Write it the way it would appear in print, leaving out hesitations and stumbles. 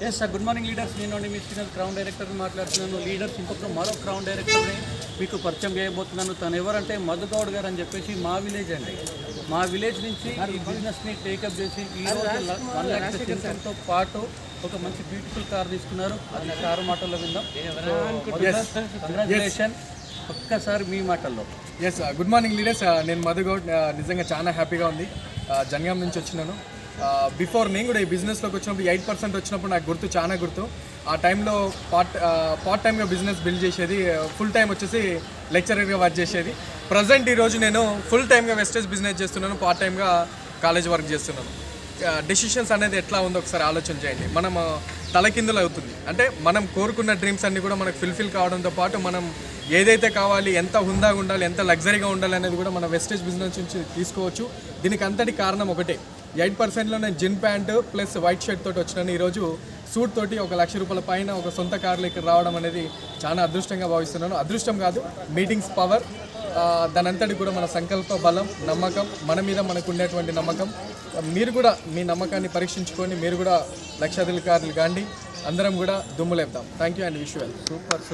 Yes sir, good morning leaders. నేను మీ channel crown డైరెక్టర్ని మాట్లాడుతున్నాను. లీడర్స్ మరో క్రౌన్ డైరెక్టర్ని మీకు పరిచయం చేయబోతున్నాను. తను ఎవరంటే మధుగౌడ్ గారు అని చెప్పేసి మా విలేజ్ అండి. మా విలేజ్ నుంచి ఈ బిజినెస్ని టేకప్ చేసి ఈరోజు 1 లక్ష ఇన్కమ్తో పాటు ఒక మంచి బ్యూటిఫుల్ కార్ తీసుకున్నారు. అది కారు మాటల్లో విందాం. కంగ్రాచులేషన్. ఒక్కసారి మీ మాటల్లో. Yes, good morning leaders. నేను మధుగౌడ్. నిజంగా చాలా హ్యాపీగా ఉంది. జనగాం నుంచి వచ్చినాను. బిఫోర్ నేను కూడా ఈ బిజినెస్లోకి వచ్చినప్పుడు 8% వచ్చినప్పుడు నాకు చాలా గుర్తు. ఆ టైంలో పార్ట్ టైమ్గా బిజినెస్ బిల్డ్ చేసేది, ఫుల్ టైం వచ్చేసి లెక్చరర్గా వర్క్ చేసేది. ప్రజెంట్ ఈరోజు నేను ఫుల్ టైమ్గా వెస్టేజ్ బిజినెస్ చేస్తున్నాను, పార్ట్ టైమ్గా కాలేజ్ వర్క్ చేస్తున్నాను. డెసిషన్స్ అనేది ఎట్లా ఉందో ఒకసారి ఆలోచన చేయండి. మనం తలకిందులు అవుతుంది అంటే మనం కోరుకున్న డ్రీమ్స్ అన్నీ కూడా మనకు ఫుల్ఫిల్ కావడంతో పాటు మనం ఏదైతే కావాలి, ఎంత హుందాగా ఉండాలి, ఎంత లగ్జరీగా ఉండాలి అనేది కూడా మన వెస్టేజ్ బిజినెస్ నుంచి తీసుకోవచ్చు. దీనికి అంతటి కారణం ఒకటే, 8%లో నేను జిన్ ప్యాంటు ప్లస్ వైట్ షర్ట్ తోటి వచ్చినాను. ఈరోజు సూట్ తోటి 1 లక్ష రూపాయల పైన ఒక సొంత కార్లో ఇక్కడ రావడం అనేది చాలా అదృష్టంగా భావిస్తున్నాను. అదృష్టం కాదు, మీటింగ్స్ పవర్. దాని అంతటి కూడా మన సంకల్ప బలం, నమ్మకం, మన మీద మనకు ఉండేటువంటి నమ్మకం. మీరు కూడా మీ నమ్మకాన్ని పరీక్షించుకొని మీరు కూడా లక్షాధికారులు కాండి. అందరం కూడా దుమ్ములేపుదాం. Thank you and wish you well. Super.